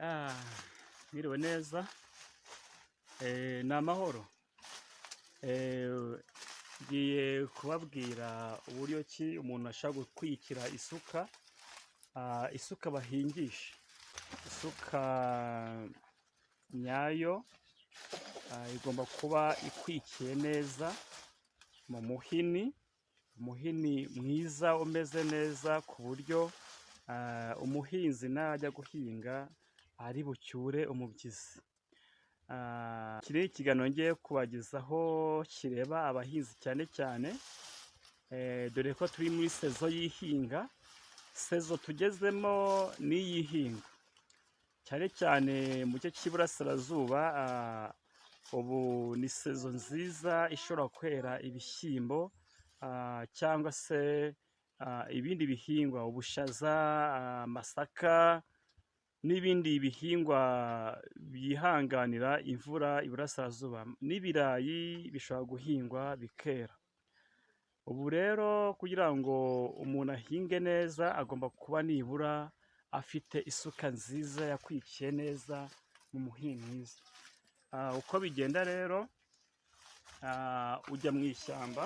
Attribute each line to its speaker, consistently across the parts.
Speaker 1: Ah, Mwiriwe neza. Ni amahoro. Ngiye kubabwira uburyo ki umuntu ashaka gukwikira isuka. Isuka bahingisha, isuka nyayo igomba kuba ikwikiye neza mu muhini, umuhini mwiza umeze neza ku buryo umuhinzi najya guhinga ari bucyure umubyizi. Iki ni ikiganiro ngiye kubagezaho kireba abahinzi cyane cyane, dore ko turi muri sezo y'ihinga. Sezo tugezemo ni iy'ihinga, cyane cyane mu gice cy'iburasirazuba. Ubu ni sezo nziza ishobora kwera ibishyimbo cyangwa se ibindi bihingwa, ubushaza, amasaka n'ibindi bihingwa byihanganira imvura iburasirazuba, n'ibirayi bishobora guhingwa bikera. Ubu rero kugira ngo umuntu ahinge neza agomba kuba nibura afite isuka nziza yakwikiye neza mu muhini mwiza. Uko bigenda rero, ujya mu ishyamba,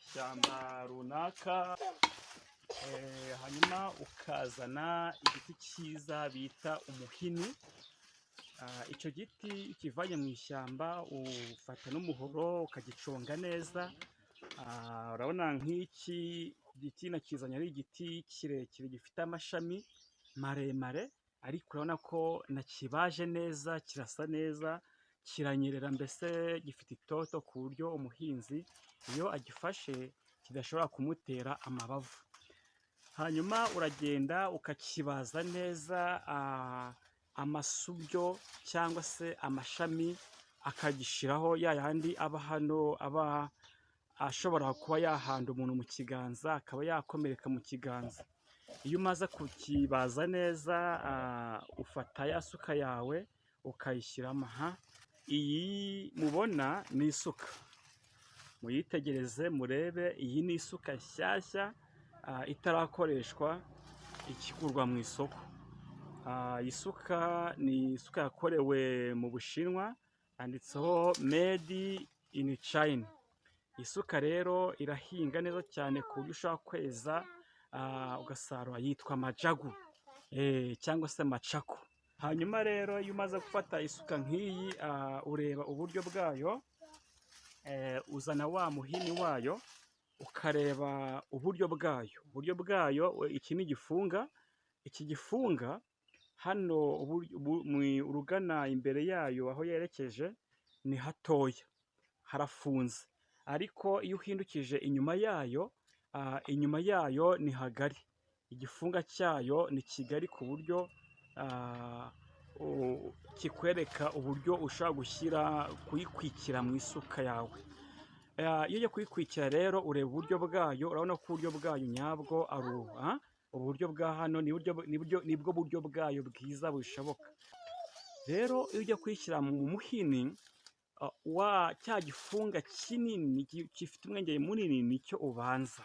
Speaker 1: ishyamba runaka, hanyuma ukazana igiti cyiza bita umuhini. Icyo giti ukivanye mu ishyamba ufata n'umuhoro ukagiconga neza. Urabona nk'iki giti nakizanye ari igiti kirekire gifite amashami maremare, ariko urabona ko nakibaje neza, kirasa neza, kiranyerera, mbese gifite itoto ku buryo umuhinzi iyo agifashe kidashobora kumutera amabavu. Hanyuma uragenda ukakibaza neza, amasubyo cyangwa se amashami akagishyiraho, ya yandi aba hano, aba ashobora kuba yahanda umuntu mu kiganza, akaba yakomereka mu kiganza. Iyo umaze kukibaza neza, ufata ya suka yawe ukayishyiramo. Iyi mubona ni isuka, muyitegereze murebe, iyi ni isuka nshyashya itarakoreshwa, ikigurwa mu isoko. Isuka ni isuka yakorewe mu Bushinwa, yanditseho made in China. Isuka rero irahinga neza cyane ku buryo ushobora kweza ugasarura, yitwa majagu cyangwa se macako. Hanyuma rero iyo umaze gufata isuka nk'iyi, ureba uburyo bwayo, uzana wa muhini wayo ukareba uburyo bwayo. Iki ni igifunga. Iki gifunga hano urugana imbere yayo aho yerekeje ni hatoya, harafunze, ariko iyo uhindukije inyuma yayo ni hagari. Igifunga cyayo ni kigari ku buryo kikwereka uburyo ushobora kuyikwikira mu isuka yawe. Iyo ujya kuyikwikira rero ureba uburyo bwayo, urabona ko uburyo bwayo nyabwo ari uburyo bwa hano, nibwo buryo bwayo bwiza bushoboka. Rero iyo ujya kuyishyira mu muhini, cya gifunga kinini gifite umwenge munini nicyo ubanza.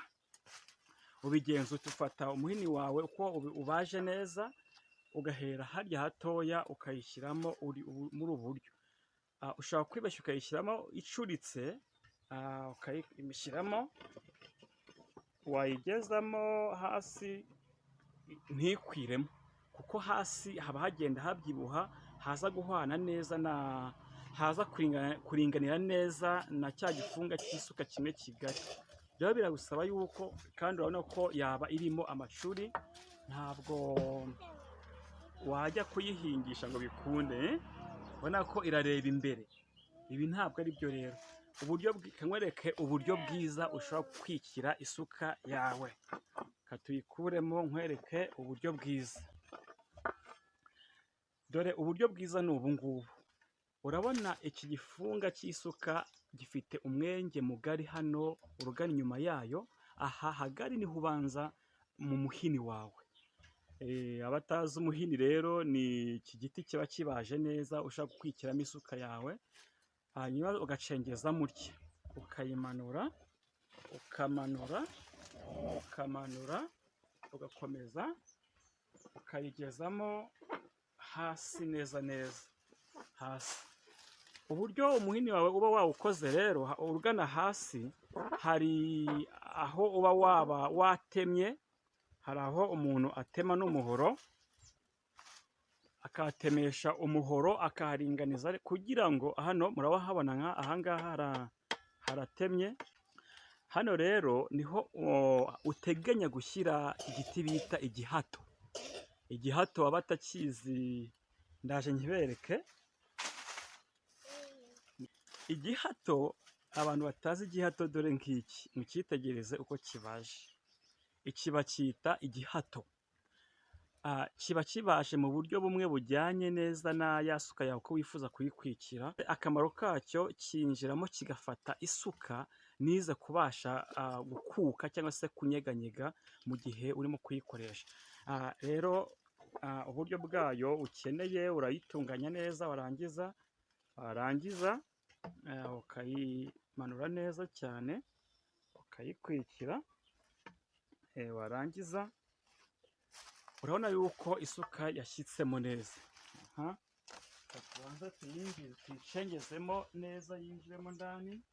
Speaker 1: Ubigenza ufata umuhini wawe uko ubaje neza, ugahera harya hatoya ukayishyiramo muri ubu buryo. Ushobora kwibeshya ukayishyiramo icuritse, ukayimishyiramo, wayigezamo hasi ntikwiremo, kuko hasi haba hagenda habyibuha, haza guhwana neza, haza kuringanira neza na cya gifunga cy'isuka kimwe kigari. Rero biragusaba yuko, kandi urabona ko yaba irimo amashuri, ntabwo wajya kuyihingisha ngo bikunde. Ubona ko irareba imbere. Ibi ntabwo ari byo rero. Nkwereke uburyo bwiza ushobora kwikira isuka yawe. Tuyikuremo nkwereke uburyo bwiza. Dore uburyo bwiza ni ubu ngubu. Urabona iki gifunga cy'isuka gifite umwenge mugari hano, urugana inyuma yayo. Aha hagari niho ubanza mu muhini wawe. Abatazi umuhini rero, ni iki giti kiba kibaje neza ushaka gukwikiramo isuka yawe. Hanyuma ugacengeza mutya, ukayimanura, ukamanura, ugakomeza ukayigezamo hasi neza neza hasi. Uburyo umuhini wawe uba wawukoze rero, ugana hasi hari aho uba watemye, hari aho umuntu atema n'umuhoro, akatemesha umuhoro akaharinganiza kugira ngo hano murahabona nka ahangaha haratemye. Hano rero niho uteganya gushyira igiti bita igihato. Igihato abatakizi ndaje nkibereke. Igihato, abantu batazi igihato dore ngiki, mukitegereze uko kibaje. Iki bacyita igihato. Kiba kibaje mu buryo bumwe bujyanye neza na ya suka yawe uko wifuza kuyikwikira. Akamaro kacyo kinjiramo kigafata isuka niza kubasha gukuka cyangwa se kunyeganyega mu gihe urimo kuyikoresha. Rero uburyo bwayo ukeneye, urayitunganya neza, warangiza ukayimanura neza cyane, ukayikwikira, warangiza urabona yuko isuka yashyitsemo neza. Tubanza tuyicengezemo neza, yinjiremo ndani.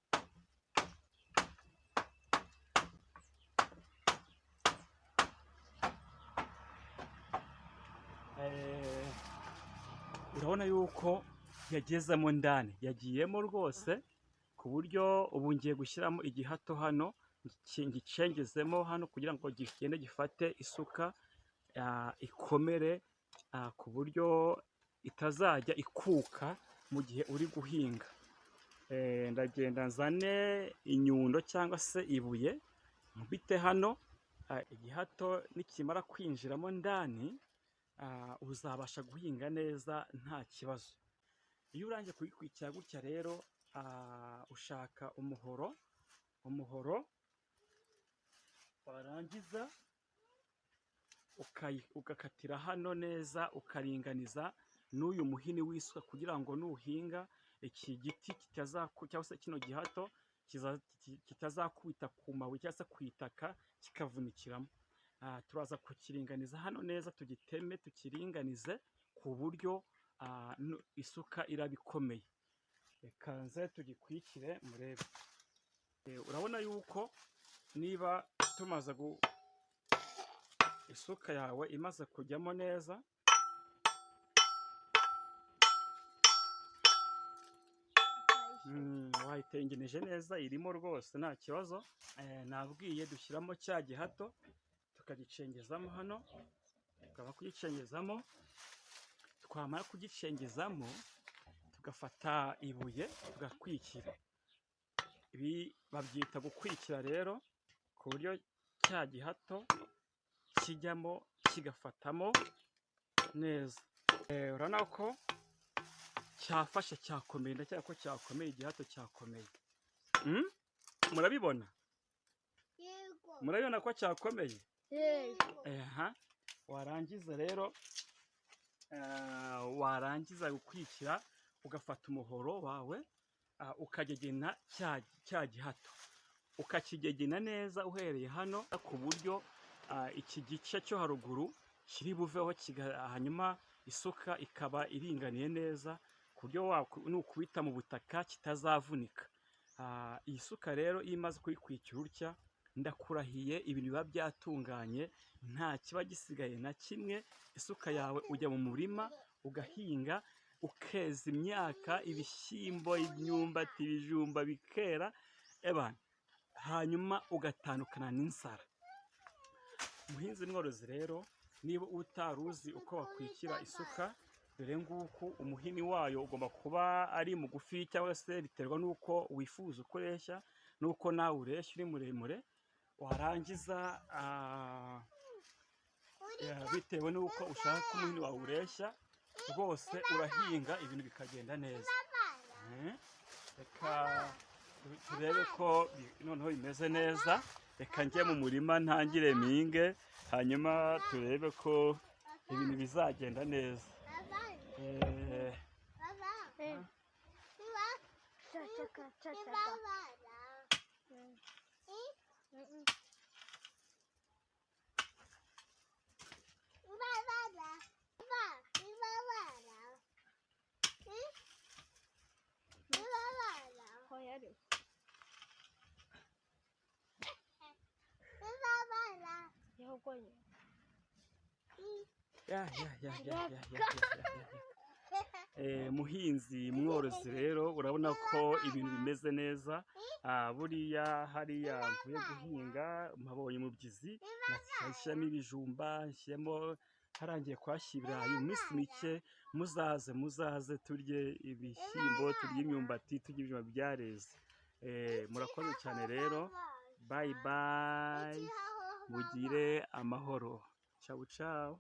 Speaker 1: Urabona yuko yagezemo ndani, yagiyemo rwose, ku buryo ubu ngiye gushyiramo igihato hano, ngicengezemo hano kugira ngo gigende gifate isuka, ikomere, ku buryo itazajya ikuka mu gihe uri guhinga. Ndagenda nzane inyundo cyangwa se ibuye nkubite hano. Igihato nikimara kwinjiramo ndani, uzabasha guhinga neza nta kibazo. Iyo urangije kuyikwikira gutya rero, ushaka umuhoro, warangiza ugakatira hano neza, ukaringaniza n'uyu muhini w'isuka kugira ngo nuhinga iki giti cyangwa se kino gihato kitazakubita ku mabuye cyangwa se ku itaka kikavunikiramo. Turaza kukiringaniza hano neza, tugiteme tukiringanize ku buryo isuka iraba ikomeye. Reka nze tugikwikire murebe. Urabona yuko niba tumaze isuka yawe imaze kujyamo neza, wayitengeneje neza, irimo rwose nta kibazo. Nabwiye dushyiramo cya gihato tukagicengezamo hano, tukaba kugicengezamo, twamara kugicengezamo tugafata ibuye tugakwikira. Ibi babyita gukwikira rero, ku buryo cya gihato kijyamo kigafatamo neza. Urabona ko cyafashe, cyakomeye, ndacyari ko cyakomeye, igihato cyakomeye. Murabibona? Murabibona ko cyakomeye? Warangiza rero, warangiza gukwikira, ugafata umuhoro wawe, ukagegena cya gihato, ukakigegena neza uhereye hano, ku buryo iki gice cyo haruguru kiri buveho, hanyuma isuka ikaba iringaniye neza, ku buryo nukubita mu butaka kitazavunika. Iyi suka rero iyo imaze kuyikwikira utya, ndakurahiye ibintu biba byatunganye, nta kiba gisigaye na kimwe. Isuka yawe ujya mu murima ugahinga, ukeza imyaka, ibishyimbo, imyumbati, ibijumba bikera, hanyuma ugatandukana n'inzara. Umuhinzi mworozi rero, niba utaruzi uko wakwikira isuka, dore nguku umuhini wayo ugomba kuba ari mugufi, cyangwa se biterwa n'uko wifuza uko ureshya, n'uko nawe ureshya uri muremure. Warangiza bitewe n'uko ushaka ko umuhini wawe ureshya, rwose urahinga ibintu bikagenda neza. Reka turebe ko noneho bimeze neza. Reka njye mu murima ntangire mpinge, hanyuma turebe ko ibintu bizagenda neza. muhinzi mworozi rero urabona ko ibintu bimeze neza. Buriya hariya mvuye guhinga mpabonye umubyizi nashyiramo ibijumba, nshyiramo harangiye kuhashyira ibirayi. Mu minsi mike muzaze turye ibishyimbo, turye imyumbati, turye ibijumba byareze. Murakoze cyane rero, bayi bayi, mugire amahoro, cawu cawu.